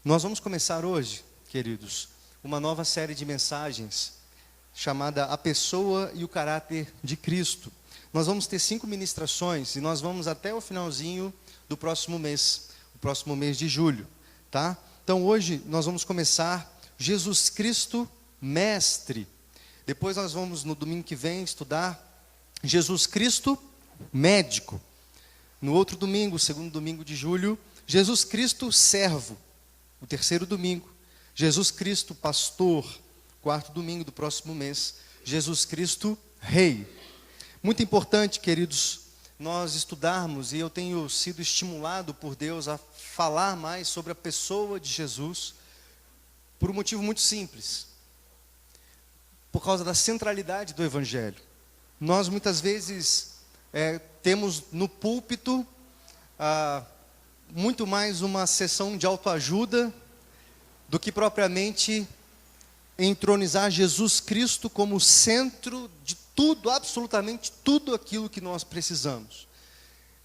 Nós vamos começar hoje, queridos, uma nova série de mensagens chamada A Pessoa e o Caráter de Cristo. Nós vamos ter 5 ministrações e nós vamos até o finalzinho do próximo mês, o próximo mês de julho, tá? Então hoje nós vamos começar Jesus Cristo Mestre. Depois nós vamos no domingo que vem estudar Jesus Cristo Médico. No outro domingo, o segundo domingo de julho, Jesus Cristo Servo. O terceiro domingo, Jesus Cristo Pastor. Quarto domingo do próximo mês, Jesus Cristo Rei. Muito importante, queridos, nós estudarmos, e eu tenho sido estimulado por Deus a falar mais sobre a pessoa de Jesus, por um motivo muito simples. Por causa da centralidade do Evangelho. Nós muitas vezes temos no púlpito muito mais uma sessão de autoajuda do que propriamente entronizar Jesus Cristo como centro de tudo, absolutamente tudo aquilo que nós precisamos.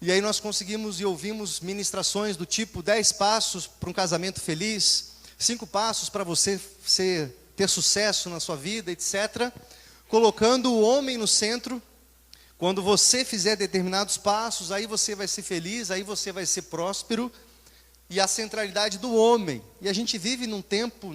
E aí nós conseguimos e ouvimos ministrações do tipo 10 passos para um casamento feliz, 5 passos para você ter sucesso na sua vida, etc. Colocando o homem no centro. Quando você fizer determinados passos, aí você vai ser feliz, aí você vai ser próspero. E a centralidade do homem. E a gente vive num tempo,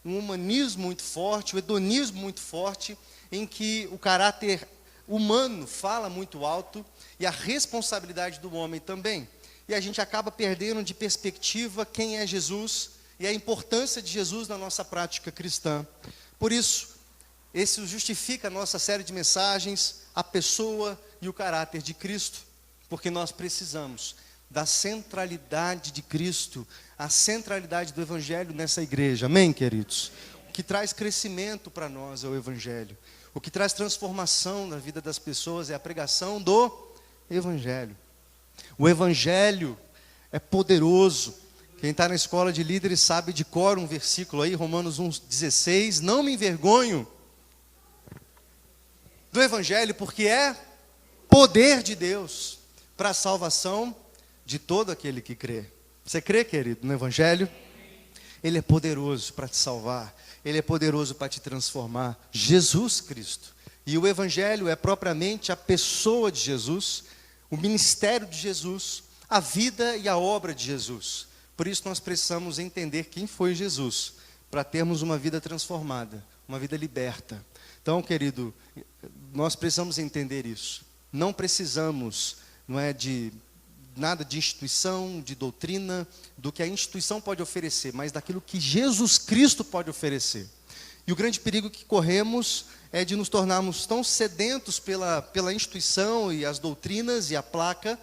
um humanismo muito forte, o hedonismo muito forte, em que o caráter humano fala muito alto e a responsabilidade do homem também. E a gente acaba perdendo de perspectiva quem é Jesus e a importância de Jesus na nossa prática cristã. Por isso, esse justifica a nossa série de mensagens, a pessoa e o caráter de Cristo, porque nós precisamos da centralidade de Cristo, a centralidade do Evangelho nessa igreja, amém, queridos? O que traz crescimento para nós é o Evangelho, o que traz transformação na vida das pessoas é a pregação do Evangelho. O Evangelho é poderoso. Quem está na escola de líderes sabe de cor um versículo aí, Romanos 1,16, não me envergonho do Evangelho, porque é poder de Deus para a salvação de todo aquele que crê. Você crê, querido, no Evangelho? Ele é poderoso para te salvar, ele é poderoso para te transformar. Jesus Cristo. E o Evangelho é propriamente a pessoa de Jesus, o ministério de Jesus, a vida e a obra de Jesus. Por isso nós precisamos entender quem foi Jesus, para termos uma vida transformada, uma vida liberta. Então, querido, nós precisamos entender isso. Não precisamos, de nada de instituição, de doutrina, do que a instituição pode oferecer, mas daquilo que Jesus Cristo pode oferecer. E o grande perigo que corremos é de nos tornarmos tão sedentos pela instituição e as doutrinas e a placa,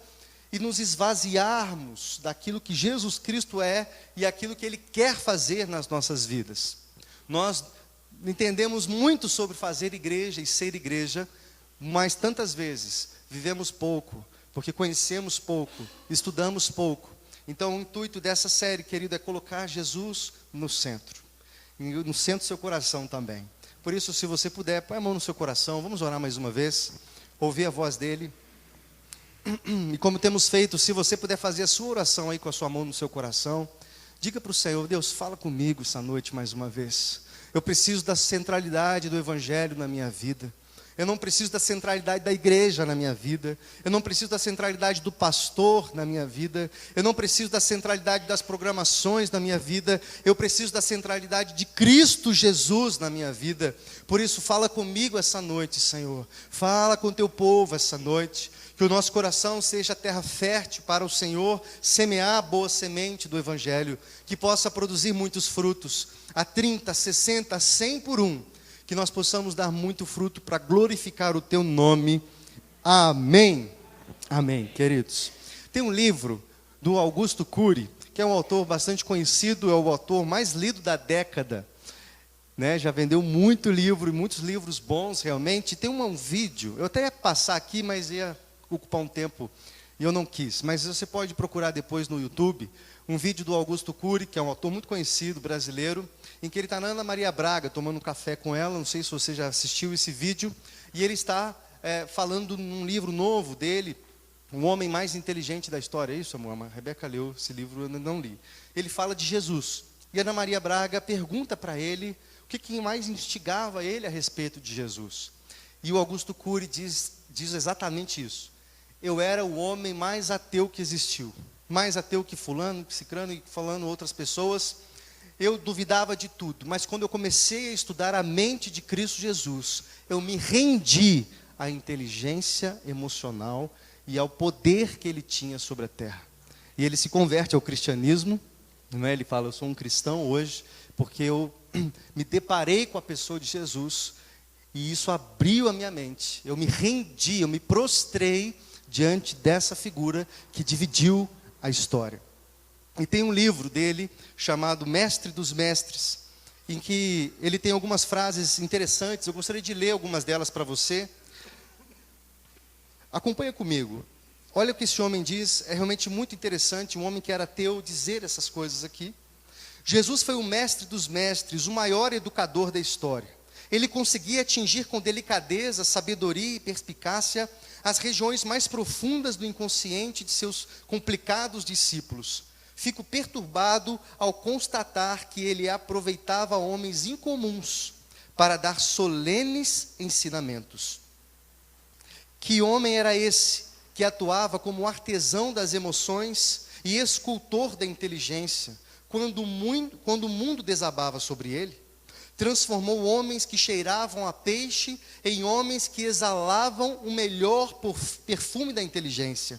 e nos esvaziarmos daquilo que Jesus Cristo é e aquilo que Ele quer fazer nas nossas vidas. Nós entendemos muito sobre fazer igreja e ser igreja, mas tantas vezes vivemos pouco, porque conhecemos pouco, estudamos pouco. Então o intuito dessa série, querido, é colocar Jesus no centro do seu coração também. Por isso, se você puder, põe a mão no seu coração, vamos orar mais uma vez, ouvir a voz dEle. E como temos feito, se você puder fazer a sua oração aí com a sua mão no seu coração, diga para o Senhor: Deus, fala comigo essa noite mais uma vez. Eu preciso da centralidade do Evangelho na minha vida. Eu não preciso da centralidade da igreja na minha vida. Eu não preciso da centralidade do pastor na minha vida. Eu não preciso da centralidade das programações na minha vida. Eu preciso da centralidade de Cristo Jesus na minha vida. Por isso, fala comigo essa noite, Senhor. Fala com o teu povo essa noite. Que o nosso coração seja terra fértil para o Senhor semear a boa semente do Evangelho. Que possa produzir muitos frutos. A 30, 60, 100 por um. Que nós possamos dar muito fruto para glorificar o teu nome. Amém. Amém, queridos. Tem um livro do Augusto Cury, que é um autor bastante conhecido, é o autor mais lido da década. Já vendeu muito livro, muitos livros bons realmente. Tem um vídeo, eu até ia passar aqui, mas ia ocupar um tempo e eu não quis. Mas você pode procurar depois no YouTube, um vídeo do Augusto Cury, que é um autor muito conhecido, brasileiro, em que ele está na Ana Maria Braga, tomando um café com ela, não sei se você já assistiu esse vídeo, e ele está falando num livro novo dele, o homem mais inteligente da história. É isso, amor? A Rebeca leu esse livro, eu não li. Ele fala de Jesus. E Ana Maria Braga pergunta para ele o que mais instigava ele a respeito de Jesus. E o Augusto Cury diz exatamente isso. Eu era o homem mais ateu que existiu. Mais ateu que fulano, que cicrano e falando outras pessoas. Eu duvidava de tudo. Mas quando eu comecei a estudar a mente de Cristo Jesus, eu me rendi à inteligência emocional e ao poder que ele tinha sobre a terra. E ele se converte ao cristianismo. Não é? Ele fala, eu sou um cristão hoje, porque eu me deparei com a pessoa de Jesus, e isso abriu a minha mente. Eu me rendi, eu me prostrei diante dessa figura que dividiu a história. E tem um livro dele, chamado Mestre dos Mestres, em que ele tem algumas frases interessantes. Eu gostaria de ler algumas delas para você. Acompanha comigo. Olha o que esse homem diz, é realmente muito interessante, um homem que era ateu dizer essas coisas aqui. Jesus foi o mestre dos mestres, o maior educador da história. Ele conseguia atingir com delicadeza, sabedoria e perspicácia as regiões mais profundas do inconsciente de seus complicados discípulos. Fico perturbado ao constatar que ele aproveitava homens incomuns para dar solenes ensinamentos. Que homem era esse que atuava como artesão das emoções e escultor da inteligência, quando o mundo desabava sobre ele? Transformou homens que cheiravam a peixe em homens que exalavam o melhor perfume da inteligência.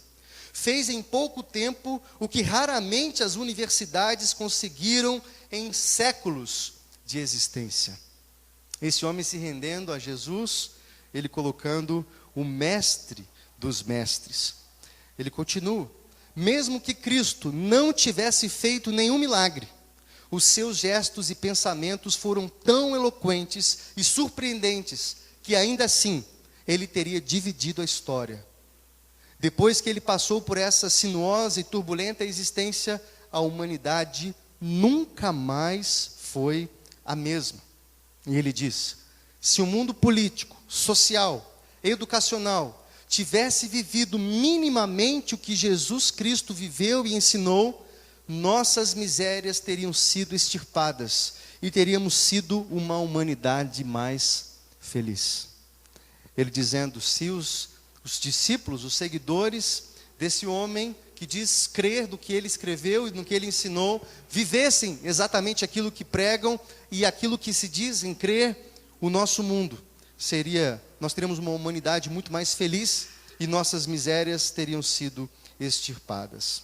Fez em pouco tempo o que raramente as universidades conseguiram em séculos de existência. Esse homem se rendendo a Jesus, ele colocando o mestre dos mestres. Ele continua, mesmo que Cristo não tivesse feito nenhum milagre, os seus gestos e pensamentos foram tão eloquentes e surpreendentes, que ainda assim, ele teria dividido a história. Depois que ele passou por essa sinuosa e turbulenta existência, a humanidade nunca mais foi a mesma. E ele diz, se o mundo político, social, educacional, tivesse vivido minimamente o que Jesus Cristo viveu e ensinou, nossas misérias teriam sido extirpadas e teríamos sido uma humanidade mais feliz. Ele dizendo, se os discípulos, os seguidores desse homem que diz crer no que ele escreveu e no que ele ensinou, vivessem exatamente aquilo que pregam e aquilo que se dizem crer, o nosso mundo nós teríamos uma humanidade muito mais feliz e nossas misérias teriam sido extirpadas.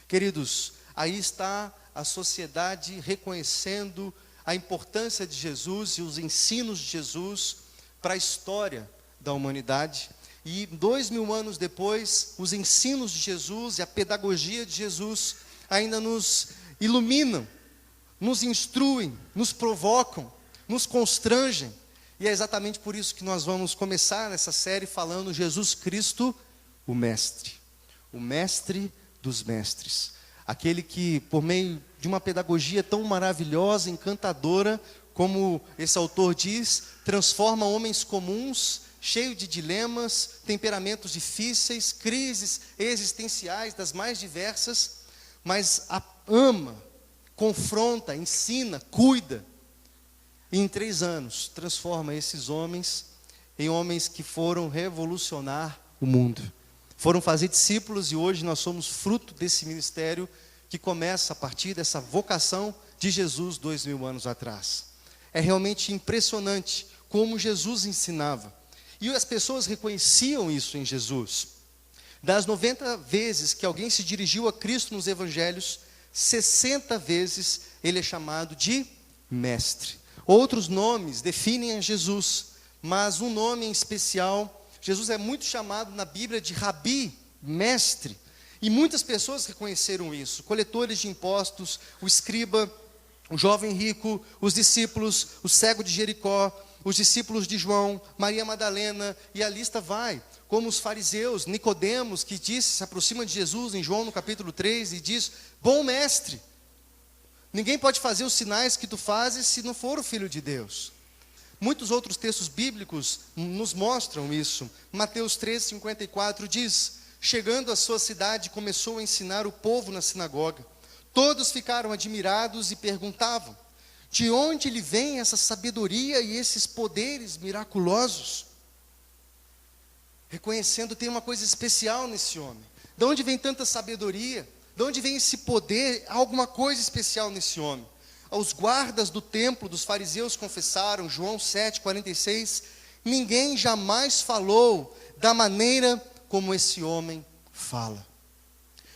Queridos, aí está a sociedade reconhecendo a importância de Jesus e os ensinos de Jesus para a história da humanidade. E 2000 anos depois, os ensinos de Jesus e a pedagogia de Jesus ainda nos iluminam, nos instruem, nos provocam, nos constrangem. E é exatamente por isso que nós vamos começar essa série falando Jesus Cristo, o Mestre dos mestres. Aquele que, por meio de uma pedagogia tão maravilhosa, encantadora, como esse autor diz, transforma homens comuns, cheios de dilemas, temperamentos difíceis, crises existenciais das mais diversas, mas ama, confronta, ensina, cuida. E em 3 anos, transforma esses homens em homens que foram revolucionar o mundo. Foram fazer discípulos e hoje nós somos fruto desse ministério que começa a partir dessa vocação de Jesus 2000 anos atrás. É realmente impressionante como Jesus ensinava. E as pessoas reconheciam isso em Jesus. Das 90 vezes que alguém se dirigiu a Cristo nos evangelhos, 60 vezes ele é chamado de mestre. Outros nomes definem a Jesus, mas um nome em especial, Jesus é muito chamado na Bíblia de Rabi, mestre. E muitas pessoas reconheceram isso. Coletores de impostos, o escriba, o jovem rico, os discípulos, o cego de Jericó, os discípulos de João, Maria Madalena, e a lista vai. Como os fariseus, Nicodemos, que se aproxima de Jesus em João no capítulo 3 e diz, bom mestre, ninguém pode fazer os sinais que tu fazes se não for o Filho de Deus. Muitos outros textos bíblicos nos mostram isso. Mateus 3,54 diz, Chegando à sua cidade, começou a ensinar o povo na sinagoga. Todos ficaram admirados e perguntavam: de onde lhe vem essa sabedoria e esses poderes miraculosos? Reconhecendo, tem uma coisa especial nesse homem. De onde vem tanta sabedoria? De onde vem esse poder? Há alguma coisa especial nesse homem. Aos guardas do templo dos fariseus confessaram, João 7,46, ninguém jamais falou da maneira como esse homem fala.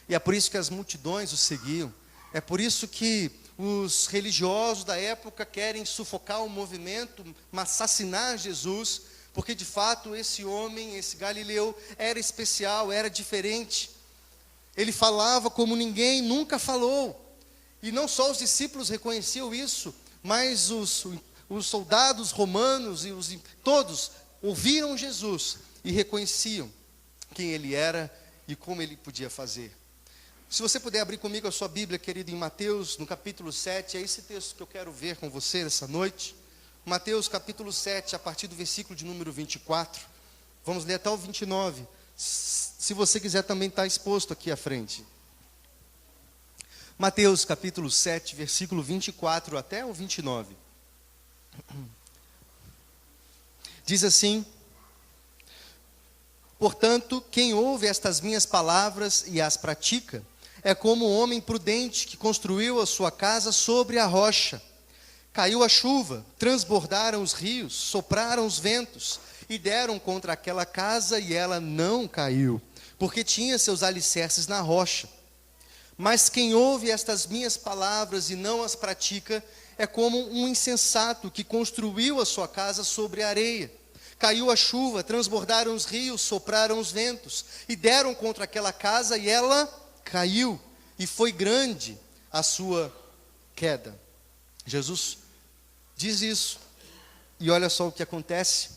E é por isso que as multidões o seguiam. É por isso que os religiosos da época querem sufocar o movimento, assassinar Jesus, porque de fato esse homem, esse Galileu, era especial, era diferente. Ele falava como ninguém nunca falou. E não só os discípulos reconheciam isso, mas os soldados romanos e todos ouviram Jesus e reconheciam quem ele era e como ele podia fazer. Se você puder abrir comigo a sua Bíblia, querido, em Mateus, no capítulo 7, é esse texto que eu quero ver com você essa noite. Mateus capítulo 7, a partir do versículo de número 24. Vamos ler até o 29. Se você quiser também está exposto aqui à frente. Mateus capítulo 7, versículo 24 até o 29. Diz assim: portanto, quem ouve estas minhas palavras e as pratica, é como um homem prudente que construiu a sua casa sobre a rocha. Caiu a chuva, transbordaram os rios, sopraram os ventos e deram contra aquela casa e ela não caiu, porque tinha seus alicerces na rocha. Mas quem ouve estas minhas palavras e não as pratica, é como um insensato que construiu a sua casa sobre a areia. Caiu a chuva, transbordaram os rios, sopraram os ventos e deram contra aquela casa e ela caiu, e foi grande a sua queda. Jesus diz isso, e olha só o que acontece.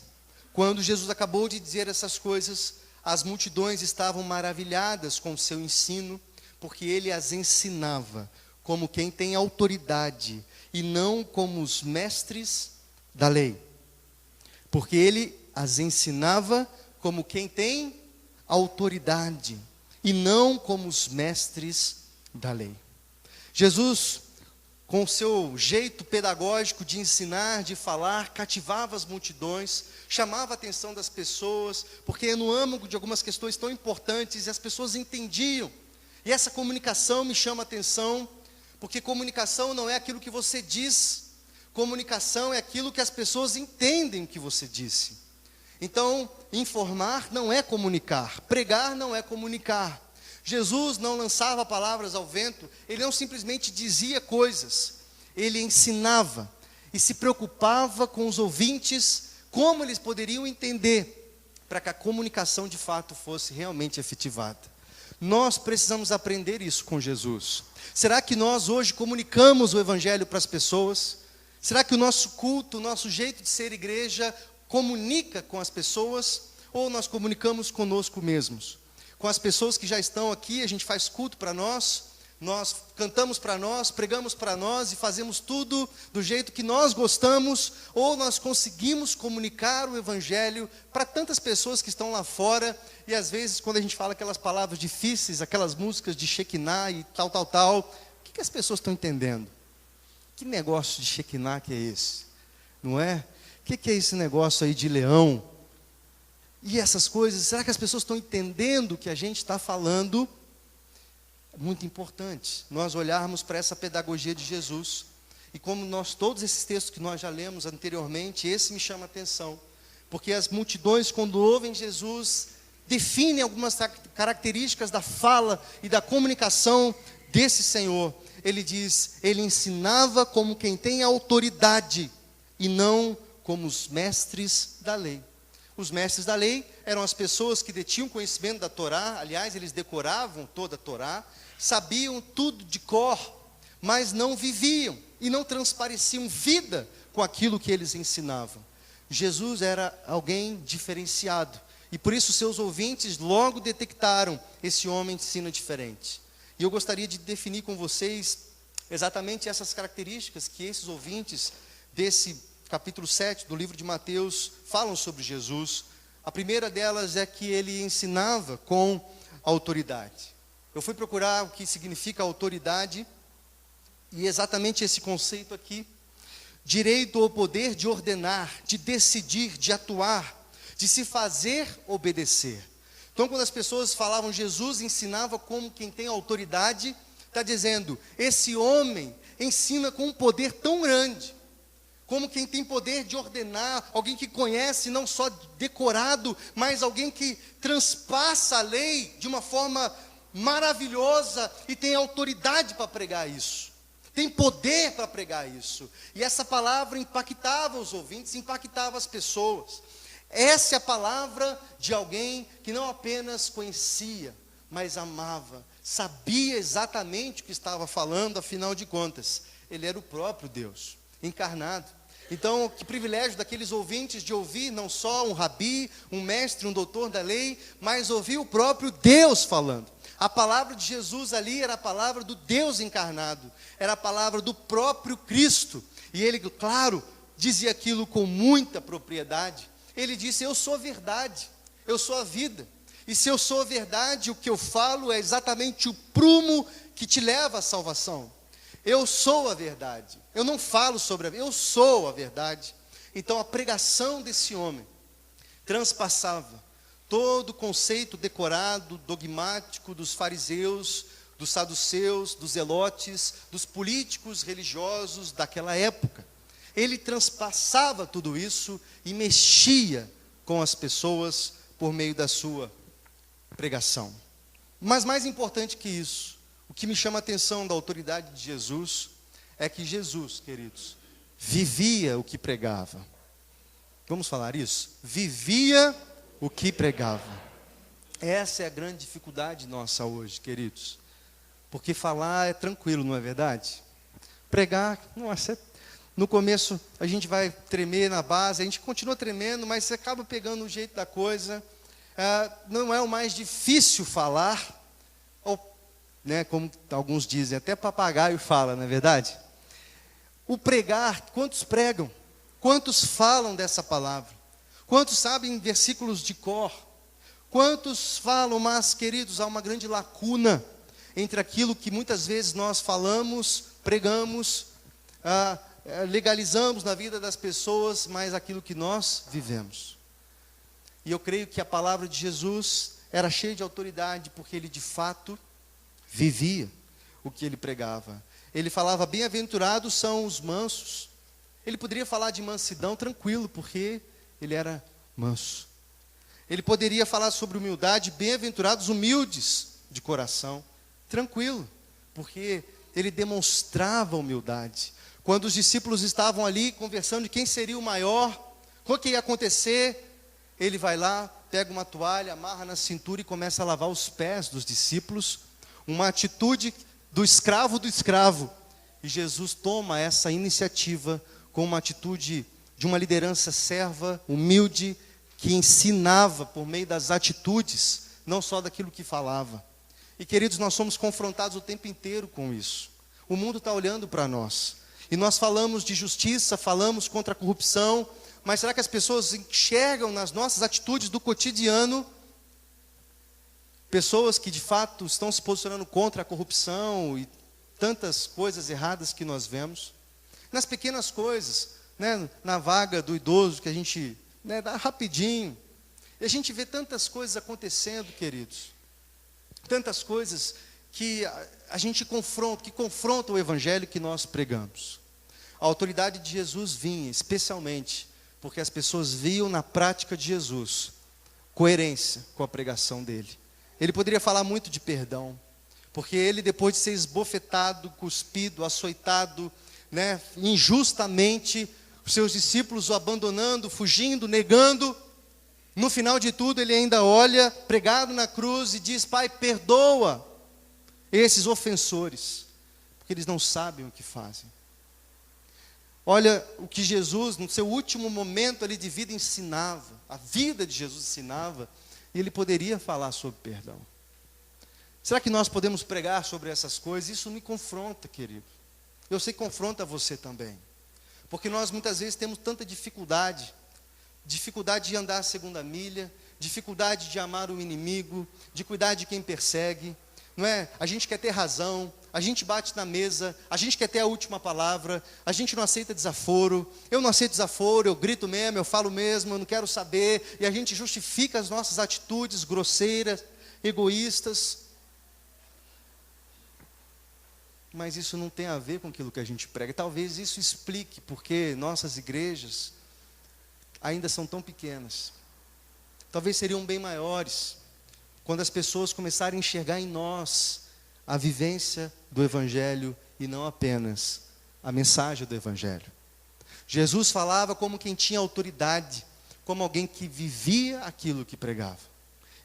Quando Jesus acabou de dizer essas coisas, as multidões estavam maravilhadas com o seu ensino, porque ele as ensinava como quem tem autoridade, e não como os mestres da lei. Porque ele as ensinava como quem tem autoridade, e não como os mestres da lei. Jesus, com o seu jeito pedagógico de ensinar, de falar, cativava as multidões, chamava a atenção das pessoas, porque no âmago de algumas questões tão importantes, as pessoas entendiam. E essa comunicação me chama a atenção, porque comunicação não é aquilo que você diz, comunicação é aquilo que as pessoas entendem que você disse. Então, informar não é comunicar, pregar não é comunicar. Jesus não lançava palavras ao vento, ele não simplesmente dizia coisas, ele ensinava e se preocupava com os ouvintes, como eles poderiam entender, para que a comunicação de fato fosse realmente efetivada. Nós precisamos aprender isso com Jesus. Será que nós hoje comunicamos o Evangelho para as pessoas? Será que o nosso culto, o nosso jeito de ser igreja comunica com as pessoas? Ou nós comunicamos conosco mesmos? Com as pessoas que já estão aqui, a gente faz culto para nós cantamos para nós, pregamos para nós e fazemos tudo do jeito que nós gostamos, ou nós conseguimos comunicar o Evangelho para tantas pessoas que estão lá fora, e às vezes quando a gente fala aquelas palavras difíceis, aquelas músicas de Shekinah e tal, o que as pessoas estão entendendo? Que negócio de Shekinah que é esse? Não é? O que é esse negócio aí de leão? E essas coisas, será que as pessoas estão entendendo o que a gente está falando? É muito importante nós olharmos para essa pedagogia de Jesus. E como todos esses textos que nós já lemos anteriormente, esse me chama a atenção. Porque as multidões, quando ouvem Jesus, definem algumas características da fala e da comunicação desse Senhor. Ele diz, ele ensinava como quem tem autoridade, e não como os mestres da lei. Os mestres da lei eram as pessoas que detinham conhecimento da Torá, aliás, eles decoravam toda a Torá, sabiam tudo de cor, mas não viviam e não transpareciam vida com aquilo que eles ensinavam. Jesus era alguém diferenciado, e por isso seus ouvintes logo detectaram, esse homem ensina diferente. E eu gostaria de definir com vocês exatamente essas características que esses ouvintes desse capítulo 7 do livro de Mateus falam sobre Jesus. A primeira delas é que ele ensinava com autoridade. Eu fui procurar o que significa autoridade, e exatamente esse conceito aqui: direito ou poder de ordenar, de decidir, de atuar, de se fazer obedecer. Então, quando as pessoas falavam Jesus ensinava como quem tem autoridade, está dizendo, esse homem ensina com um poder tão grande, como quem tem poder de ordenar, alguém que conhece, não só decorado, mas alguém que transpassa a lei de uma forma maravilhosa e tem autoridade para pregar isso. Tem poder para pregar isso. E essa palavra impactava os ouvintes, impactava as pessoas. Essa é a palavra de alguém que não apenas conhecia, mas amava, sabia exatamente o que estava falando, afinal de contas, ele era o próprio Deus, encarnado. Então, que privilégio daqueles ouvintes de ouvir não só um rabi, um mestre, um doutor da lei, mas ouvir o próprio Deus falando. A palavra de Jesus ali era a palavra do Deus encarnado, era a palavra do próprio Cristo. E ele, claro, dizia aquilo com muita propriedade. Ele disse, eu sou a verdade, eu sou a vida. E se eu sou a verdade, o que eu falo é exatamente o prumo que te leva à salvação. Eu sou a verdade, eu não falo sobre a verdade, eu sou a verdade. Então a pregação desse homem transpassava todo o conceito decorado, dogmático dos fariseus, dos saduceus, dos zelotes, dos políticos religiosos daquela época. Ele transpassava tudo isso e mexia com as pessoas por meio da sua pregação. Mas mais importante que isso, o que me chama a atenção da autoridade de Jesus, é que Jesus, queridos, vivia o que pregava. Vamos falar isso? Vivia o que pregava. Essa é a grande dificuldade nossa hoje, queridos. Porque falar é tranquilo, não é verdade? Pregar, nossa, no começo a gente vai tremer na base, a gente continua tremendo, mas você acaba pegando o jeito da coisa. Não é o mais difícil falar, ou, né, como alguns dizem, até papagaio fala, não é verdade? O pregar, quantos pregam? Quantos falam dessa palavra? Quantos sabem versículos de cor? Quantos falam, mas, queridos, há uma grande lacuna entre aquilo que muitas vezes nós falamos, pregamos, legalizamos na vida das pessoas, mas aquilo que nós vivemos. E eu creio que a palavra de Jesus era cheia de autoridade, porque ele de fato vivia o que ele pregava. Ele falava, bem-aventurados são os mansos. Ele poderia falar de mansidão tranquilo, porque ele era manso. Ele poderia falar sobre humildade, bem-aventurados humildes de coração, tranquilo, porque ele demonstrava humildade. Quando os discípulos estavam ali conversando de quem seria o maior, o que ia acontecer, ele vai lá, pega uma toalha, amarra na cintura e começa a lavar os pés dos discípulos, uma atitude do escravo. E Jesus toma essa iniciativa com uma atitude de uma liderança serva, humilde, que ensinava por meio das atitudes, não só daquilo que falava. E queridos, nós somos confrontados o tempo inteiro com isso. O mundo está olhando para nós. E nós falamos de justiça, falamos contra a corrupção, mas será que as pessoas enxergam nas nossas atitudes do cotidiano pessoas que de fato estão se posicionando contra a corrupção e tantas coisas erradas que nós vemos? Nas pequenas coisas, né, na vaga do idoso que a gente, né, dá rapidinho. E a gente vê tantas coisas acontecendo, queridos. Tantas coisas que a gente confronta, que confrontam o evangelho que nós pregamos. A autoridade de Jesus vinha, especialmente, porque as pessoas viam na prática de Jesus coerência com a pregação dele. Ele poderia falar muito de perdão, porque ele, depois de ser esbofetado, cuspido, açoitado, né, injustamente, os seus discípulos o abandonando, fugindo, negando, no final de tudo ele ainda olha, pregado na cruz, e diz, Pai, perdoa esses ofensores, porque eles não sabem o que fazem. Olha o que Jesus, no seu último momento ali de vida, ensinava, a vida de Jesus ensinava, e ele poderia falar sobre perdão. Será que nós podemos pregar sobre essas coisas? Isso me confronta, querido. Eu sei que confronta você também. Porque nós muitas vezes temos tanta dificuldade de andar a segunda milha, dificuldade de amar o inimigo, de cuidar de quem persegue, não é? A gente quer ter razão, a gente bate na mesa, a gente quer ter a última palavra, a gente não aceita desaforo, eu não aceito desaforo, eu grito mesmo, eu falo mesmo, eu não quero saber, e a gente justifica as nossas atitudes grosseiras, egoístas. Mas isso não tem a ver com aquilo que a gente prega. Talvez isso explique porque nossas igrejas ainda são tão pequenas. Talvez seriam bem maiores quando as pessoas começarem a enxergar em nós a vivência do Evangelho e não apenas a mensagem do Evangelho. Jesus falava como quem tinha autoridade, como alguém que vivia aquilo que pregava.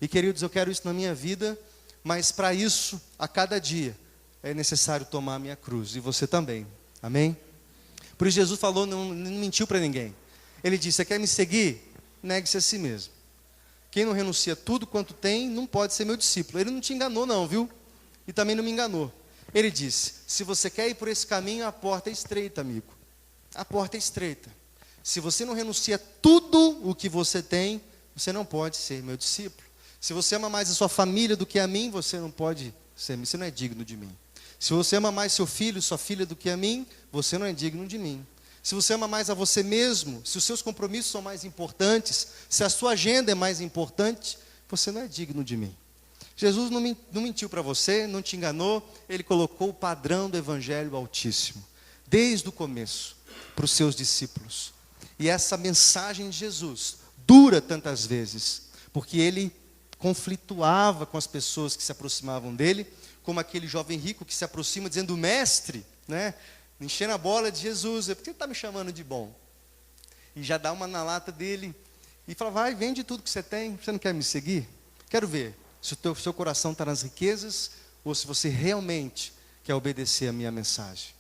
E queridos, eu quero isso na minha vida, mas para isso, a cada dia, é necessário tomar a minha cruz, e você também, amém? Por isso Jesus falou, não mentiu para ninguém. Ele disse, você quer me seguir? Negue-se a si mesmo. Quem não renuncia tudo quanto tem, não pode ser meu discípulo. Ele não te enganou não, viu? E também não me enganou. Ele disse, se você quer ir por esse caminho, a porta é estreita, amigo. A porta é estreita. Se você não renuncia tudo o que você tem, você não pode ser meu discípulo. Se você ama mais a sua família do que a mim, você não pode ser, você não é digno de mim. Se você ama mais seu filho, sua filha do que a mim, você não é digno de mim. Se você ama mais a você mesmo, se os seus compromissos são mais importantes, se a sua agenda é mais importante, você não é digno de mim. Jesus não mentiu para você, não te enganou, ele colocou o padrão do Evangelho Altíssimo, desde o começo, para os seus discípulos. E essa mensagem de Jesus dura tantas vezes, porque ele conflituava com as pessoas que se aproximavam dele, como aquele jovem rico que se aproxima dizendo, mestre, né? Enchendo a bola de Jesus, por que você está me chamando de bom? E já dá uma na lata dele, e fala, vai, vende tudo que você tem, você não quer me seguir? Quero ver se o seu coração está nas riquezas, ou se você realmente quer obedecer a minha mensagem.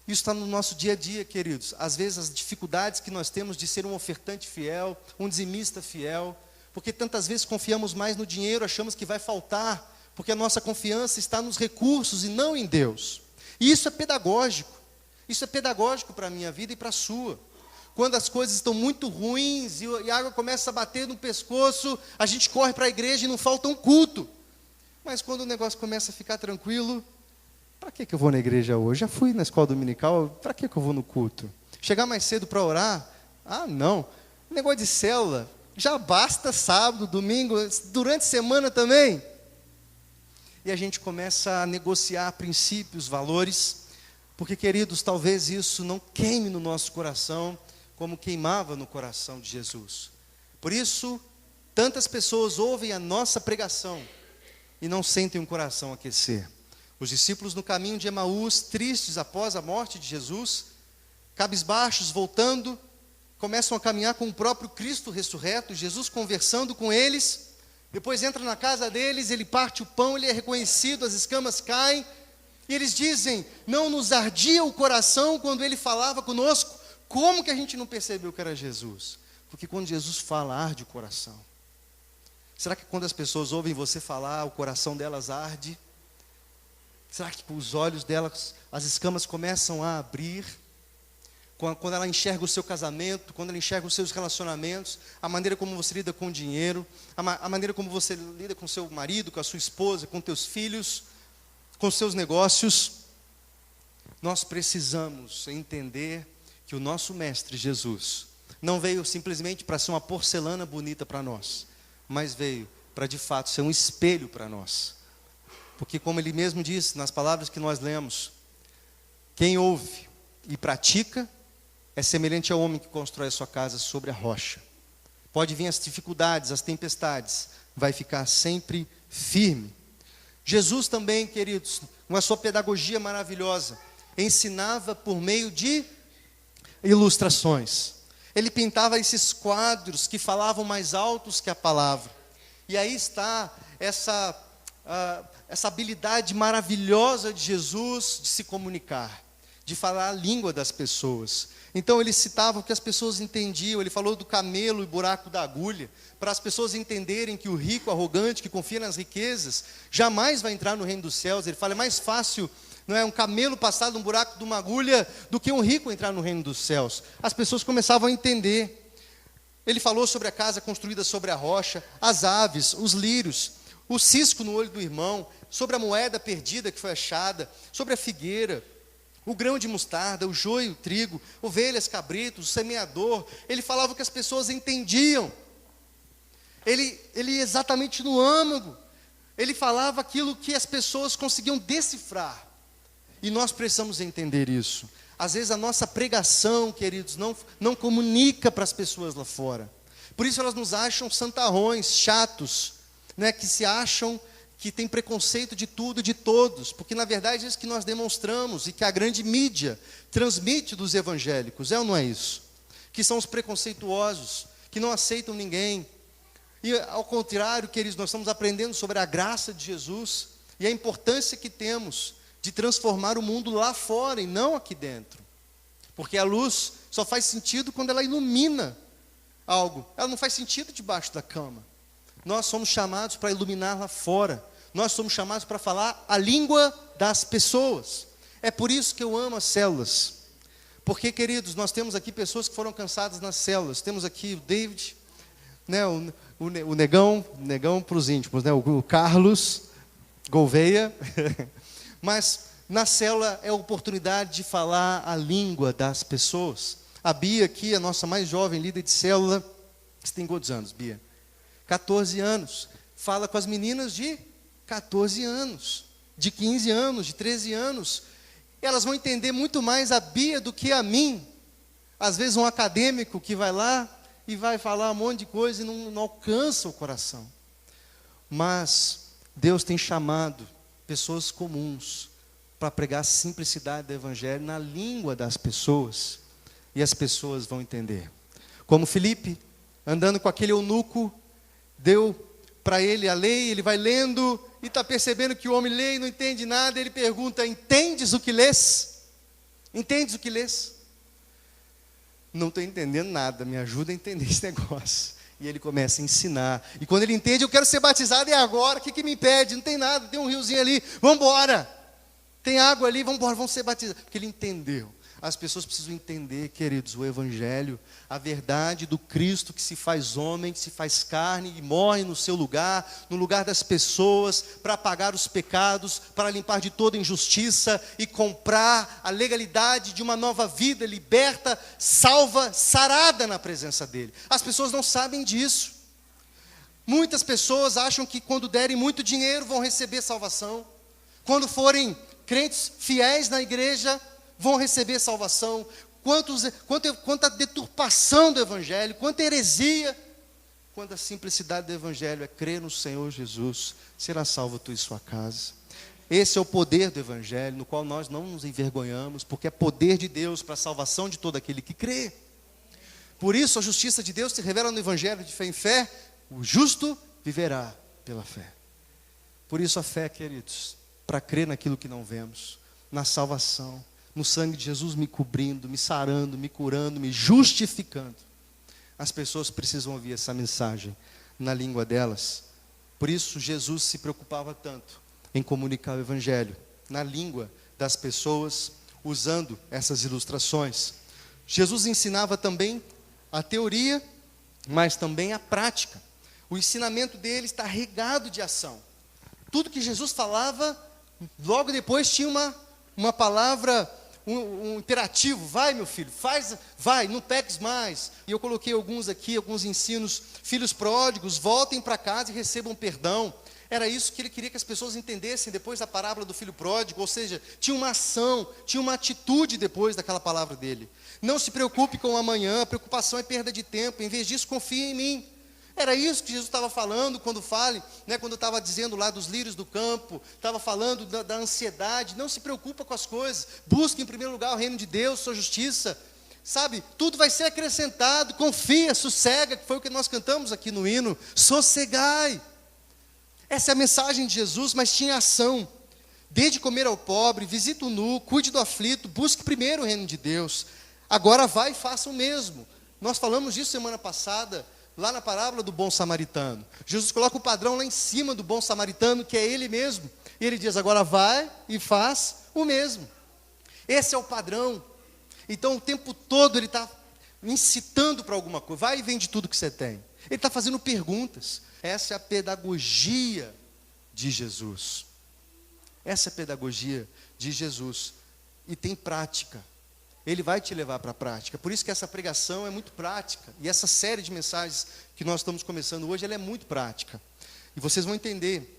Isso está no nosso dia a dia, queridos. Às vezes as dificuldades que nós temos de ser um ofertante fiel, um dizimista fiel, porque tantas vezes confiamos mais no dinheiro, achamos que vai faltar, porque a nossa confiança está nos recursos e não em Deus. E isso é pedagógico. Isso é pedagógico para a minha vida e para a sua. Quando as coisas estão muito ruins e a água começa a bater no pescoço, a gente corre para a igreja e não falta um culto. Mas quando o negócio começa a ficar tranquilo, para que eu vou na igreja hoje? Já fui na escola dominical, para que eu vou no culto? Chegar mais cedo para orar? Ah, não. Negócio de célula, já basta sábado, domingo, durante a semana também. E a gente começa a negociar princípios, valores, porque, queridos, talvez isso não queime no nosso coração, como queimava no coração de Jesus. Por isso, tantas pessoas ouvem a nossa pregação e não sentem um coração aquecer. Os discípulos no caminho de Emaús, tristes após a morte de Jesus, cabisbaixos, voltando, começam a caminhar com o próprio Cristo ressurreto, Jesus conversando com eles. Depois entra na casa deles, ele parte o pão, ele é reconhecido, as escamas caem, e eles dizem, não nos ardia o coração quando ele falava conosco? Como que a gente não percebeu que era Jesus? Porque quando Jesus fala, arde o coração. Será que quando as pessoas ouvem você falar, o coração delas arde? Será que com os olhos delas, as escamas começam a abrir? Quando ela enxerga o seu casamento, quando ela enxerga os seus relacionamentos, a maneira como você lida com o dinheiro, a maneira como você lida com seu marido, com a sua esposa, com teus filhos, com seus negócios, nós precisamos entender que o nosso Mestre Jesus não veio simplesmente para ser uma porcelana bonita para nós, mas veio para de fato ser um espelho para nós. Porque como ele mesmo disse nas palavras que nós lemos, quem ouve e pratica é semelhante ao homem que constrói a sua casa sobre a rocha. Pode vir as dificuldades, as tempestades, vai ficar sempre firme. Jesus também, queridos, com a sua pedagogia maravilhosa, ensinava por meio de ilustrações. Ele pintava esses quadros que falavam mais altos que a palavra. E aí está essa habilidade maravilhosa de Jesus de se comunicar, de falar a língua das pessoas. Então ele citava o que as pessoas entendiam, ele falou do camelo e buraco da agulha, para as pessoas entenderem que o rico arrogante, que confia nas riquezas, jamais vai entrar no reino dos céus. Ele fala, é mais fácil, não é, um camelo passar num buraco de uma agulha, do que um rico entrar no reino dos céus. As pessoas começavam a entender. Ele falou sobre a casa construída sobre a rocha, as aves, os lírios, o cisco no olho do irmão, sobre a moeda perdida que foi achada, sobre a figueira, o grão de mostarda, o joio, o trigo, ovelhas, cabritos, o semeador. Ele falava o que as pessoas entendiam. Ele exatamente no âmago. Ele falava aquilo que as pessoas conseguiam decifrar. E nós precisamos entender isso. Às vezes a nossa pregação, queridos, não comunica para as pessoas lá fora. Por isso elas nos acham santarrões, chatos, né, que se acham que tem preconceito de tudo e de todos. Porque na verdade é isso que nós demonstramos e que a grande mídia transmite dos evangélicos, é ou não é isso? Que são os preconceituosos, que não aceitam ninguém. E ao contrário, queridos, nós estamos aprendendo sobre a graça de Jesus e a importância que temos de transformar o mundo lá fora e não aqui dentro. Porque a luz só faz sentido quando ela ilumina algo. Ela não faz sentido debaixo da cama. Nós somos chamados para iluminar lá fora. Nós somos chamados para falar a língua das pessoas. É por isso que eu amo as células. Porque, queridos, nós temos aqui pessoas que foram cansadas nas células. Temos aqui o David, né, o negão para os íntimos, né, o Carlos Gouveia. Mas na célula é a oportunidade de falar a língua das pessoas. A Bia aqui, a nossa mais jovem líder de célula, você tem quantos anos, Bia? 14 anos. Fala com as meninas de 14 anos, de 15 anos, de 13 anos. Elas vão entender muito mais a Bia do que a mim. Às vezes um acadêmico que vai lá e vai falar um monte de coisa e não alcança o coração. Mas Deus tem chamado pessoas comuns para pregar a simplicidade do evangelho na língua das pessoas, e as pessoas vão entender. Como Filipe, andando com aquele eunuco, deu para ele a lei, ele vai lendo e está percebendo que o homem lê e não entende nada. Ele pergunta: entendes o que lês? Entendes o que lês? Não estou entendendo nada, me ajuda a entender esse negócio. E ele começa a ensinar. E quando ele entende: eu quero ser batizado, é agora, o que me impede? Não tem nada, tem um riozinho ali, vamos embora. Tem água ali, vamos embora, vamos ser batizados. Porque ele entendeu. As pessoas precisam entender, queridos, o evangelho, a verdade do Cristo que se faz homem, que se faz carne e morre no seu lugar, no lugar das pessoas, para apagar os pecados, para limpar de toda injustiça e comprar a legalidade de uma nova vida, liberta, salva, sarada na presença dele. As pessoas não sabem disso. Muitas pessoas acham que quando derem muito dinheiro vão receber salvação. Quando forem crentes fiéis na igreja, vão receber salvação. Quanta deturpação do evangelho, quanta heresia, quanta simplicidade do evangelho é crer no Senhor Jesus, será salvo tu e sua casa. Esse é o poder do evangelho, no qual nós não nos envergonhamos, porque é poder de Deus para a salvação de todo aquele que crê. Por isso a justiça de Deus se revela no evangelho de fé em fé. O justo viverá pela fé. Por isso a fé, queridos, para crer naquilo que não vemos, na salvação, no sangue de Jesus me cobrindo, me sarando, me curando, me justificando. As pessoas precisam ouvir essa mensagem na língua delas. Por isso Jesus se preocupava tanto em comunicar o evangelho na língua das pessoas, usando essas ilustrações. Jesus ensinava também a teoria, mas também a prática. O ensinamento dele está regado de ação. Tudo que Jesus falava, logo depois tinha uma palavra, um imperativo: vai, meu filho, faz, vai, não peques mais. E eu coloquei alguns aqui, alguns ensinos. Filhos pródigos, voltem para casa e recebam perdão. Era isso que ele queria que as pessoas entendessem depois da parábola do filho pródigo. Ou seja, tinha uma ação, tinha uma atitude depois daquela palavra dele. Não se preocupe com o amanhã, a preocupação é perda de tempo. Em vez disso, confie em mim. Era isso que Jesus estava falando quando quando estava dizendo lá dos lírios do campo, estava falando da ansiedade. Não se preocupa com as coisas, busque em primeiro lugar o reino de Deus, sua justiça, sabe? Tudo vai ser acrescentado, confia, sossega, que foi o que nós cantamos aqui no hino, sossegai. Essa é a mensagem de Jesus, mas tinha ação. Dê de comer ao pobre, visite o nu, cuide do aflito, busque primeiro o reino de Deus. Agora vai e faça o mesmo. Nós falamos disso semana passada, lá na parábola do bom samaritano. Jesus coloca o padrão lá em cima do bom samaritano, que é ele mesmo. E ele diz: agora vai e faz o mesmo. Esse é o padrão. Então o tempo todo ele está incitando para alguma coisa. Vai e vende tudo que você tem. Ele está fazendo perguntas. Essa é a pedagogia de Jesus. Essa é a pedagogia de Jesus. E tem prática. Ele vai te levar para a prática. Por isso que essa pregação é muito prática. E essa série de mensagens que nós estamos começando hoje, ela é muito prática. E vocês vão entender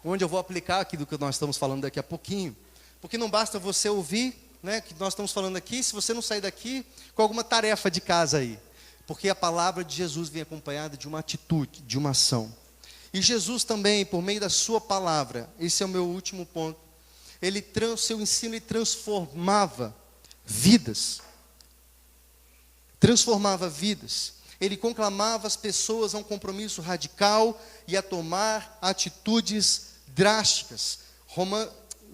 onde eu vou aplicar aquilo que nós estamos falando daqui a pouquinho. Porque não basta você ouvir, né, que nós estamos falando aqui, se você não sair daqui com alguma tarefa de casa aí. Porque a palavra de Jesus vem acompanhada de uma atitude, de uma ação. E Jesus também, por meio da sua palavra, esse é o meu último ponto, seu ensino ele transformava vidas. Transformava vidas. Ele conclamava as pessoas a um compromisso radical e a tomar atitudes drásticas.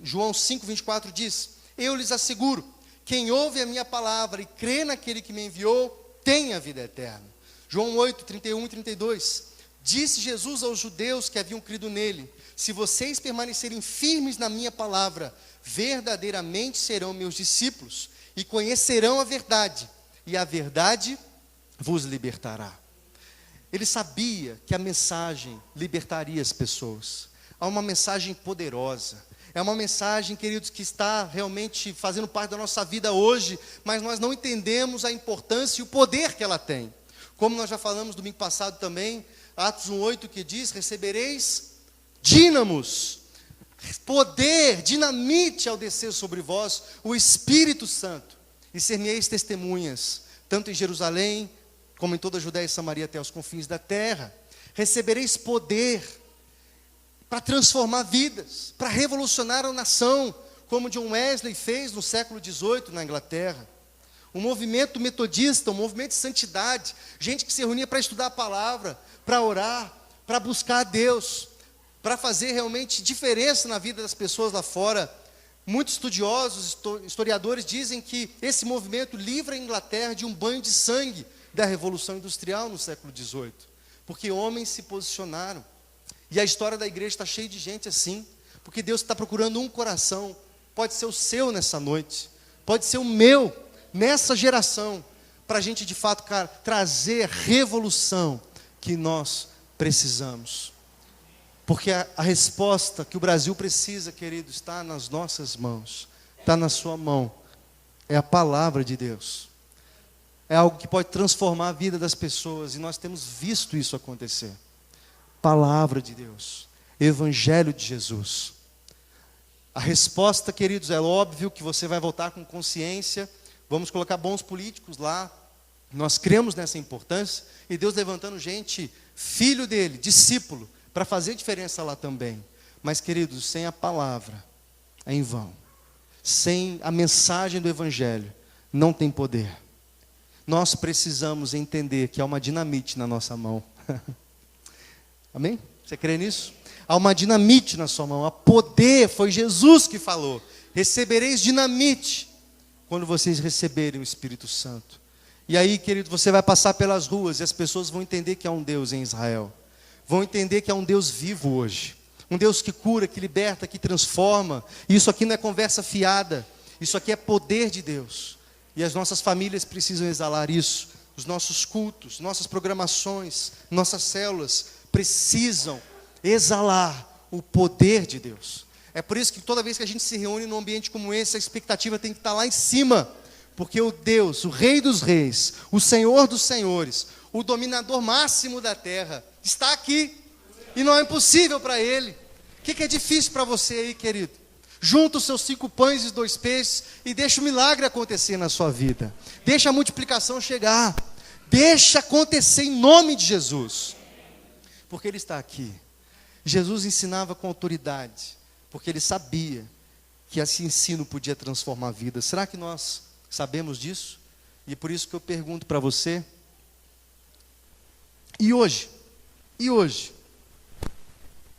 João 5,24 diz: eu lhes asseguro, quem ouve a minha palavra e crê naquele que me enviou, tem a vida eterna. João 8, 31 e 32. Disse Jesus aos judeus que haviam crido nele: se vocês permanecerem firmes na minha palavra, verdadeiramente serão meus discípulos e conhecerão a verdade, e a verdade vos libertará. Ele sabia que a mensagem libertaria as pessoas. Há uma mensagem poderosa. É uma mensagem, queridos, que está realmente fazendo parte da nossa vida hoje, mas nós não entendemos a importância e o poder que ela tem. Como nós já falamos domingo passado também, Atos 1,8 que diz: recebereis dínamos, poder, dinamite ao descer sobre vós o Espírito Santo, e ser-me-eis testemunhas, tanto em Jerusalém, como em toda a Judéia e Samaria até os confins da terra. Recebereis poder para transformar vidas, para revolucionar a nação, como John Wesley fez no século XVIII na Inglaterra. Um movimento metodista, um movimento de santidade, gente que se reunia para estudar a palavra, para orar, para buscar a Deus, para fazer realmente diferença na vida das pessoas lá fora. Muitos estudiosos, historiadores dizem que esse movimento livra a Inglaterra de um banho de sangue da Revolução Industrial no século XVIII, porque homens se posicionaram. E a história da igreja está cheia de gente assim, porque Deus está procurando um coração. Pode ser o seu nessa noite, pode ser o meu, nessa geração, para a gente de fato, cara, trazer a revolução que nós precisamos. Porque a resposta que o Brasil precisa, querido, está nas nossas mãos, está na sua mão. É a palavra de Deus. É algo que pode transformar a vida das pessoas, e nós temos visto isso acontecer. Palavra de Deus, Evangelho de Jesus. A resposta, queridos, é óbvio que você vai voltar com consciência. Vamos colocar bons políticos lá. Nós cremos nessa importância, e Deus levantando gente, filho dele, discípulo, para fazer diferença lá também. Mas, queridos, sem a palavra é em vão. Sem a mensagem do Evangelho não tem poder. Nós precisamos entender que há uma dinamite na nossa mão. Amém? Você crê nisso? Há uma dinamite na sua mão. Há poder, foi Jesus que falou: recebereis dinamite quando vocês receberem o Espírito Santo. E aí, querido, você vai passar pelas ruas e as pessoas vão entender que há um Deus em Israel. Vão entender que há um Deus vivo hoje. Um Deus que cura, que liberta, que transforma. E isso aqui não é conversa fiada. Isso aqui é poder de Deus. E as nossas famílias precisam exalar isso. Os nossos cultos, nossas programações, nossas células precisam exalar o poder de Deus. É por isso que toda vez que a gente se reúne num ambiente como esse, a expectativa tem que estar lá em cima. Porque o Deus, o Rei dos Reis, o Senhor dos Senhores, o dominador máximo da terra, está aqui. E não é impossível para Ele. O que é difícil para você aí, querido? Junta os seus 5 pães e 2 peixes e deixa o milagre acontecer na sua vida. Deixa a multiplicação chegar. Deixa acontecer em nome de Jesus. Porque Ele está aqui. Jesus ensinava com autoridade, porque Ele sabia que esse ensino podia transformar vidas. Será que nós sabemos disso? E por isso que eu pergunto para você: e hoje,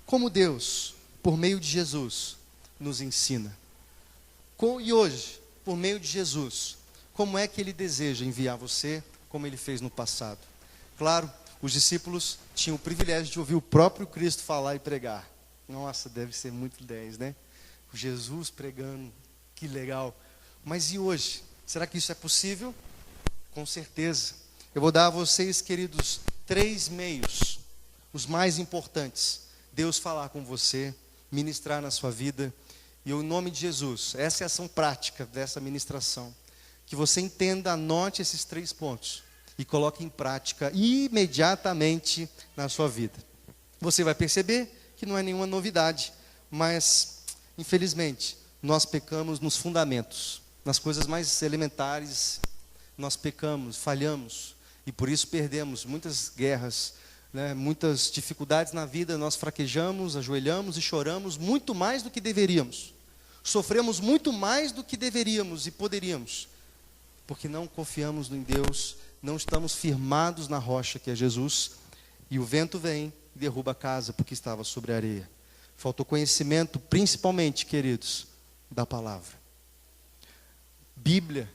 como Deus, por meio de Jesus, nos ensina? E hoje, por meio de Jesus, como é que Ele deseja enviar você, como Ele fez no passado? Claro, os discípulos tinham o privilégio de ouvir o próprio Cristo falar e pregar. Nossa, deve ser muito 10, né? Jesus pregando, que legal. Mas e hoje? Será que isso é possível? Com certeza. Eu vou dar a vocês, queridos, 3 meios, os mais importantes. Deus falar com você, ministrar na sua vida. E em nome de Jesus, essa é a ação prática dessa ministração. Que você entenda, anote esses 3 pontos e coloque em prática imediatamente na sua vida. Você vai perceber que não é nenhuma novidade, mas, infelizmente, nós pecamos nos fundamentos, nas coisas mais elementares. Nós pecamos, falhamos, e por isso perdemos muitas guerras, né, muitas dificuldades na vida. Nós fraquejamos, ajoelhamos e choramos muito mais do que deveríamos. Sofremos muito mais do que deveríamos e poderíamos, porque não confiamos em Deus, não estamos firmados na rocha que é Jesus, e o vento vem e derruba a casa porque estava sobre a areia. Faltou conhecimento, principalmente, queridos, da palavra. Bíblia.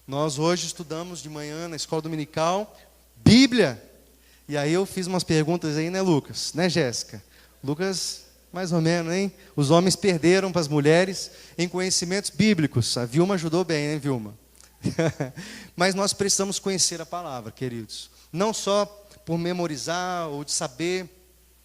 Nós hoje estudamos de manhã na escola dominical, Bíblia. E aí eu fiz umas perguntas aí, né, Lucas? Né, Jéssica? Lucas, mais ou menos, hein? Os homens perderam para as mulheres em conhecimentos bíblicos. A Vilma ajudou bem, né, Vilma? Mas nós precisamos conhecer a palavra, queridos. Não só por memorizar ou de saber,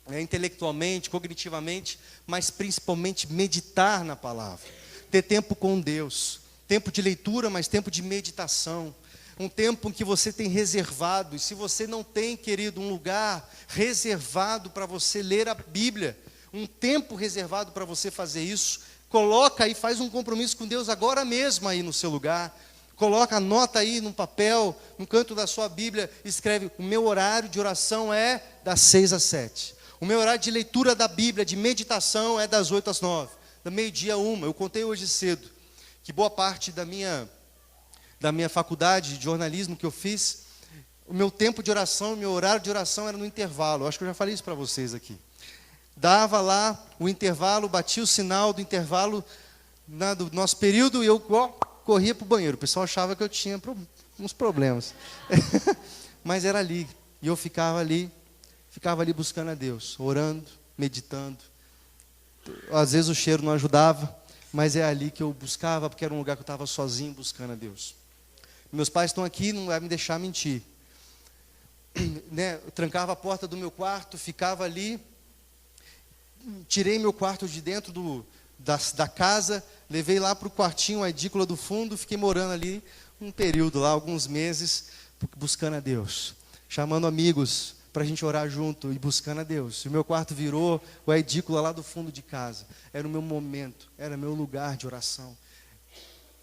né, intelectualmente, cognitivamente, mas principalmente meditar na palavra. Ter tempo com Deus. Tempo de leitura, mas tempo de meditação. Um tempo em que você tem reservado. E se você não tem, querido, um lugar reservado para você ler a Bíblia, um tempo reservado para você fazer isso, coloca aí, faz um compromisso com Deus agora mesmo aí no seu lugar. Coloca, anota aí no papel, no canto da sua Bíblia, escreve: o meu horário de oração é das 6 às 7. O meu horário de leitura da Bíblia, de meditação, é das 8 às 9. Da meio-dia a 1. Eu contei hoje cedo que boa parte da minha faculdade de jornalismo que eu fiz, o meu tempo de oração, o meu horário de oração era no intervalo. Eu acho que eu já falei isso para vocês aqui. Dava lá o intervalo, batia o sinal do intervalo do nosso período e eu corria para o banheiro. O pessoal achava que eu tinha uns problemas. Mas era ali. E eu ficava ali buscando a Deus, orando, meditando. Às vezes o cheiro não ajudava, mas é ali que eu buscava, porque era um lugar que eu estava sozinho buscando a Deus. Meus pais estão aqui, não vai me deixar mentir. Né? Eu trancava a porta do meu quarto, ficava ali, tirei meu quarto de dentro da casa, levei lá para o quartinho, a edícula do fundo, fiquei morando ali um período lá, alguns meses, buscando a Deus, chamando amigos para a gente orar junto e buscando a Deus. E o meu quarto virou a edícula lá do fundo de casa. Era o meu momento, era o meu lugar de oração.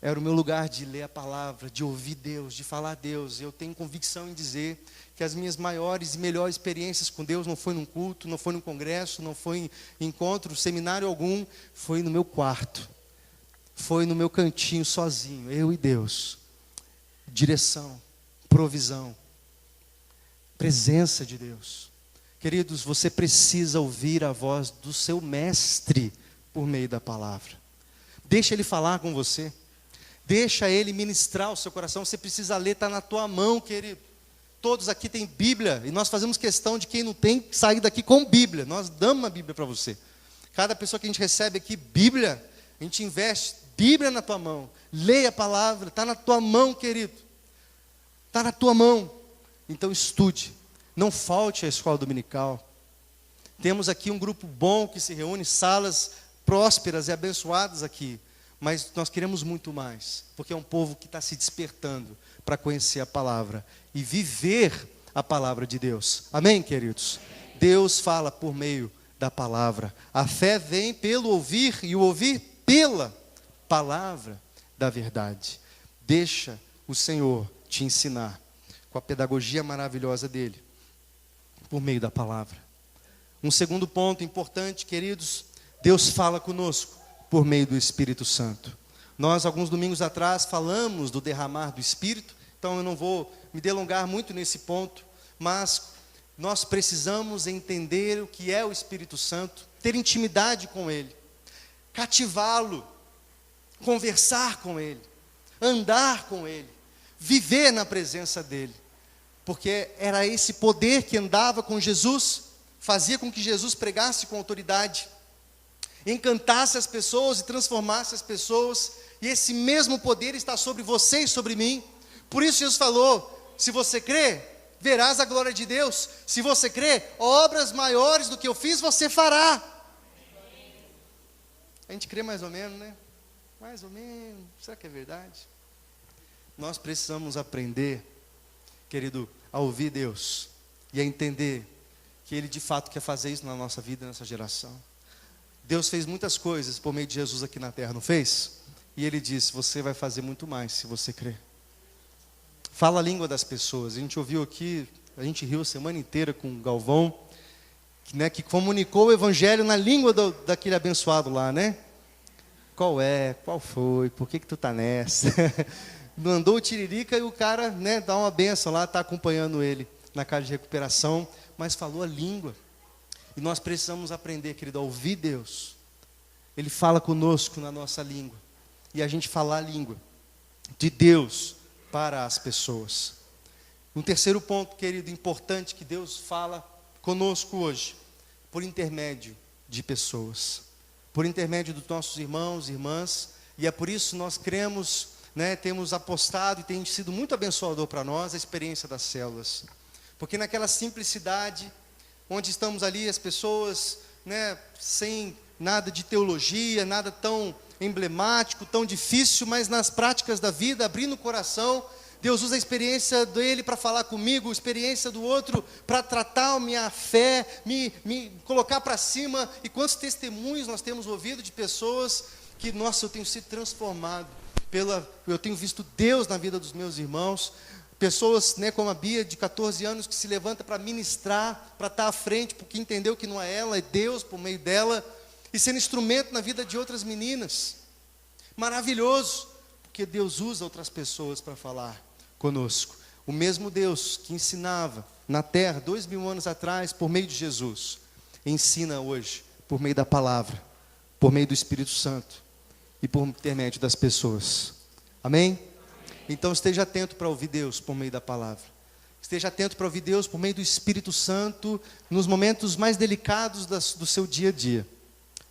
Era o meu lugar de ler a palavra, de ouvir Deus, de falar a Deus. Eu tenho convicção em dizer que as minhas maiores e melhores experiências com Deus não foi num culto, não foi num congresso, não foi em encontro, seminário algum, foi no meu quarto. Foi no meu cantinho sozinho, eu e Deus. Direção, provisão, presença de Deus. Queridos, você precisa ouvir a voz do seu mestre por meio da palavra. Deixa ele falar com você. Deixa ele ministrar o seu coração. Você precisa ler, está na tua mão, querido. Todos aqui têm Bíblia, e nós fazemos questão de quem não tem, sair daqui com Bíblia. Nós damos uma Bíblia para você. Cada pessoa que a gente recebe aqui, Bíblia, a gente investe Bíblia na tua mão. Leia a palavra, está na tua mão, querido. Está na tua mão. Então estude, não falte à escola dominical. Temos aqui um grupo bom que se reúne, salas prósperas e abençoadas aqui. Mas nós queremos muito mais, porque é um povo que está se despertando para conhecer a palavra e viver a palavra de Deus. Amém, queridos? Deus fala por meio da palavra. A fé vem pelo ouvir e o ouvir pela palavra da verdade. Deixa o Senhor te ensinar com a pedagogia maravilhosa dele, por meio da palavra. Um segundo ponto importante, queridos, Deus fala conosco por meio do Espírito Santo. Nós, alguns domingos atrás, falamos do derramar do Espírito, então eu não vou me delongar muito nesse ponto, mas nós precisamos entender o que é o Espírito Santo, ter intimidade com ele, cativá-lo, conversar com ele, andar com ele, viver na presença dele, porque era esse poder que andava com Jesus, fazia com que Jesus pregasse com autoridade, encantasse as pessoas e transformasse as pessoas, e esse mesmo poder está sobre você e sobre mim, Por isso Jesus falou, se você crê, verás a glória de Deus. Se você crê, obras maiores do que eu fiz, você fará. A gente crê mais ou menos, né? Mais ou menos, será que é verdade? Nós precisamos aprender, querido, a ouvir Deus e a entender que Ele de fato quer fazer isso na nossa vida, nessa geração. Deus fez muitas coisas por meio de Jesus aqui na terra, não fez? E Ele disse, você vai fazer muito mais se você crer. Fala a língua das pessoas. A gente ouviu aqui, a gente riu a semana inteira com o Galvão, que comunicou o evangelho na língua daquele abençoado lá, né? Qual é? Qual foi? Por que tu tá nessa? Mandou o tiririca e o cara, né, dá uma benção lá, está acompanhando ele na casa de recuperação, mas falou a língua. E nós precisamos aprender, querido, a ouvir Deus. Ele fala conosco na nossa língua. E a gente falar a língua de Deus para as pessoas. Um terceiro ponto, querido, importante, que Deus fala conosco hoje, por intermédio de pessoas. Por intermédio dos nossos irmãos e irmãs. E é por isso nós cremos, né, temos apostado e tem sido muito abençoador para nós a experiência das células. Porque naquela simplicidade, onde estamos ali, as pessoas, né, sem nada de teologia, nada tão emblemático, tão difícil, mas nas práticas da vida, abrindo o coração, Deus usa a experiência dele para falar comigo, a experiência do outro para tratar a minha fé, me colocar para cima. E quantos testemunhos nós temos ouvido de pessoas que, nossa, eu tenho sido transformado, eu tenho visto Deus na vida dos meus irmãos. Pessoas, né, como a Bia, de 14 anos, que se levanta para ministrar, para estar à frente, porque entendeu que não é ela, é Deus por meio dela, e sendo instrumento na vida de outras meninas. Maravilhoso, porque Deus usa outras pessoas para falar conosco. O mesmo Deus que ensinava na terra 2000 anos atrás, por meio de Jesus, ensina hoje, por meio da palavra, por meio do Espírito Santo e por intermédio das pessoas. Amém? Então esteja atento para ouvir Deus por meio da palavra. Esteja atento para ouvir Deus por meio do Espírito Santo, nos momentos mais delicados do seu dia a dia.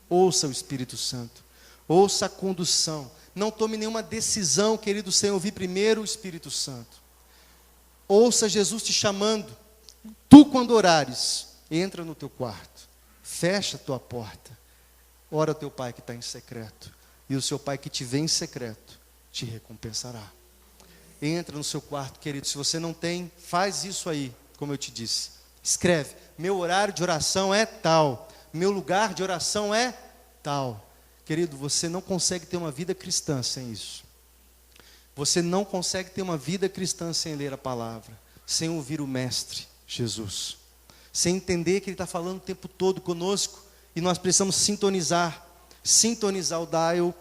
Ouça o Espírito Santo, ouça a condução. Não tome nenhuma decisão, querido, sem ouvir primeiro o Espírito Santo. Ouça Jesus te chamando. Tu, quando orares, entra no teu quarto, fecha a tua porta, ora ao teu Pai que está em secreto, e o seu Pai que te vê em secreto te recompensará. Entra no seu quarto, querido. Se você não tem, faz isso aí, como eu te disse. Escreve, meu horário de oração é tal, meu lugar de oração é tal. Querido, você não consegue ter uma vida cristã sem isso. Você não consegue ter uma vida cristã sem ler a palavra, sem ouvir o Mestre, Jesus. Sem entender que Ele está falando o tempo todo conosco, e nós precisamos sintonizar o dial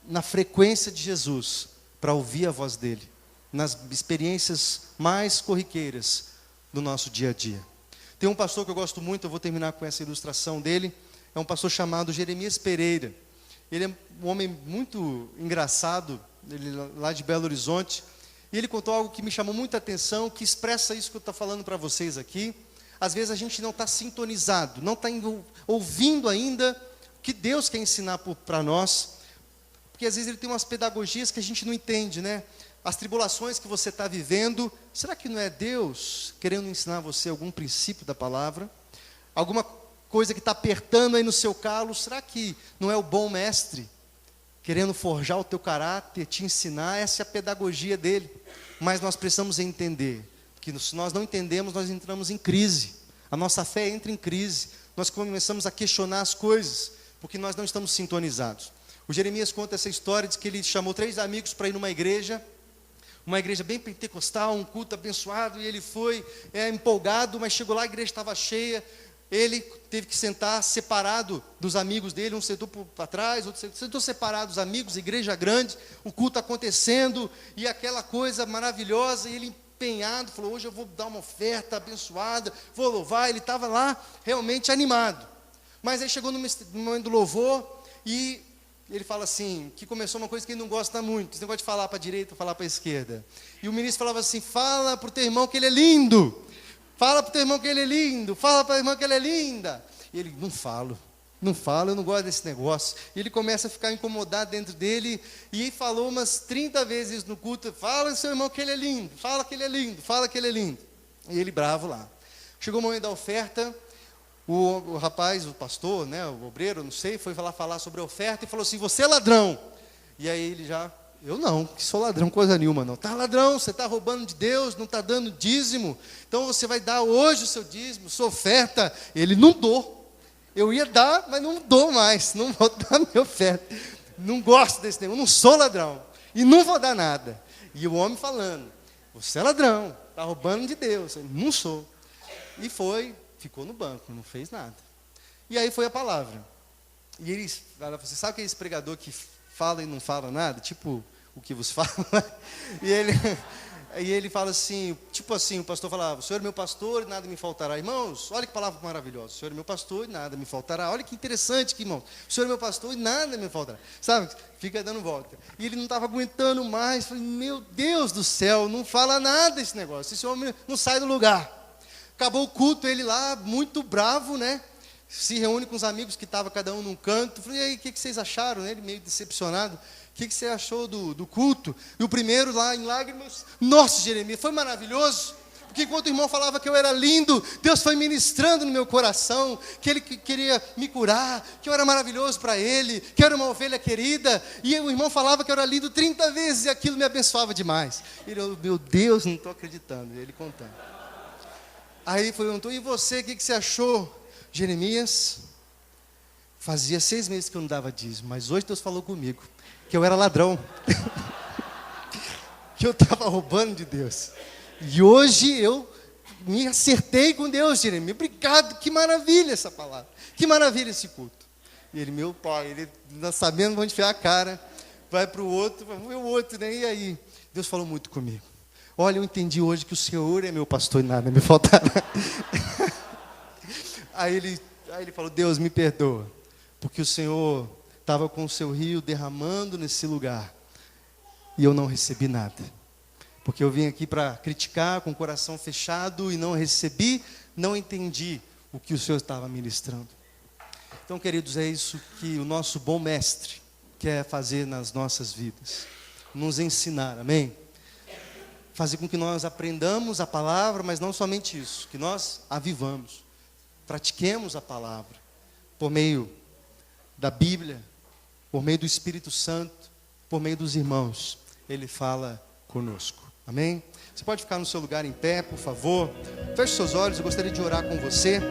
na frequência de Jesus, para ouvir a voz dEle, nas experiências mais corriqueiras do nosso dia a dia. Tem um pastor que eu gosto muito, eu vou terminar com essa ilustração dele, é um pastor chamado Jeremias Pereira. Ele é um homem muito engraçado, ele lá de Belo Horizonte, e ele contou algo que me chamou muita atenção, que expressa isso que eu estou falando para vocês aqui. Às vezes a gente não está sintonizado, não está ouvindo ainda o que Deus quer ensinar para nós, porque às vezes ele tem umas pedagogias que a gente não entende, né? As tribulações que você está vivendo, será que não é Deus querendo ensinar você algum princípio da palavra? Alguma coisa que está apertando aí no seu calo, será que não é o bom mestre querendo forjar o teu caráter, te ensinar? Essa é a pedagogia dele. Mas nós precisamos entender que se nós não entendemos, nós entramos em crise. A nossa fé entra em crise. Nós começamos a questionar as coisas, porque nós não estamos sintonizados. O Jeremias conta essa história, diz que ele chamou 3 amigos para ir numa igreja bem pentecostal, um culto abençoado, e ele foi empolgado, mas chegou lá, a igreja estava cheia. Ele teve que sentar separado dos amigos dele, um sentou para trás, outro sentou separado dos amigos, igreja grande, o culto acontecendo, e aquela coisa maravilhosa, e ele empenhado, falou, hoje eu vou dar uma oferta abençoada, vou louvar. Ele estava lá realmente animado, mas aí chegou no momento do louvor, e ele fala assim, que começou uma coisa que ele não gosta muito, esse negócio de falar para a direita, falar para a esquerda, e o ministro falava assim, fala para o teu irmão que ele é lindo, fala para o teu irmão que ele é lindo, fala para a irmã que ela é linda. E ele, não falo. Não fala, eu não gosto desse negócio. E ele começa a ficar incomodado dentro dele, e falou umas 30 vezes no culto: fala seu irmão que ele é lindo, fala que ele é lindo, fala que ele é lindo. E ele bravo lá. Chegou o momento da oferta, o rapaz, o pastor, né, o obreiro, não sei, foi lá falar sobre a oferta e falou assim: você é ladrão. E aí ele já: eu não, que sou ladrão, coisa nenhuma não. Tá ladrão, você está roubando de Deus, não está dando dízimo, então você vai dar hoje o seu dízimo, sua oferta. Ele: não dou. Eu ia dar, mas não dou mais, não vou dar minha oferta. Não gosto desse negócio, não sou ladrão. E não vou dar nada. E o homem falando: você é ladrão, está roubando de Deus. Ele: não sou. E ficou no banco, não fez nada. E aí foi a palavra. E ele fala: você sabe aquele pregador que fala e não fala nada? Tipo o que vos fala? E ele fala assim, tipo assim, o pastor falava: o Senhor é meu pastor e nada me faltará. Irmãos, olha que palavra maravilhosa. O Senhor é meu pastor e nada me faltará. Olha que interessante, que irmão. O Senhor é meu pastor e nada me faltará. Sabe? Fica dando volta. E ele não estava aguentando mais. Falei: meu Deus do céu, não fala nada esse negócio. Esse homem não sai do lugar. Acabou o culto, ele lá, muito bravo, né? Se reúne com os amigos que estavam cada um num canto. Falei: e aí, o que vocês acharam? Ele meio decepcionado: o que você achou do culto? E o primeiro lá em lágrimas: nossa, Jeremias, foi maravilhoso. Porque enquanto o irmão falava que eu era lindo, Deus foi ministrando no meu coração, que Ele queria me curar, que eu era maravilhoso para Ele, que eu era uma ovelha querida. E o irmão falava que eu era lindo 30 vezes e aquilo me abençoava demais. Ele: meu Deus, não estou acreditando. E ele contando. Aí ele perguntou: e você, o que você achou? Jeremias, fazia 6 meses que eu não dava dízimo, mas hoje Deus falou comigo que eu era ladrão, que eu estava roubando de Deus. E hoje eu me acertei com Deus, Jeremias. Obrigado, que maravilha essa palavra, que maravilha esse culto. E ele: meu pai, ele não sabendo onde enfiar a cara, vai para o outro, vai ver o outro, né? E aí, Deus falou muito comigo. Olha, eu entendi hoje que o Senhor é meu pastor e nada me faltará. Aí ele falou: Deus, me perdoa, porque o Senhor estava com o seu rio derramando nesse lugar, e eu não recebi nada, porque eu vim aqui para criticar com o coração fechado, e não recebi, não entendi o que o Senhor estava ministrando. Então, queridos, é isso que o nosso bom mestre quer fazer nas nossas vidas, nos ensinar, amém? Fazer com que nós aprendamos a palavra, mas não somente isso, que nós a vivamos, pratiquemos a palavra, por meio da Bíblia, por meio do Espírito Santo, por meio dos irmãos. Ele fala conosco, amém? Você pode ficar no seu lugar em pé, por favor. Feche seus olhos, eu gostaria de orar com você.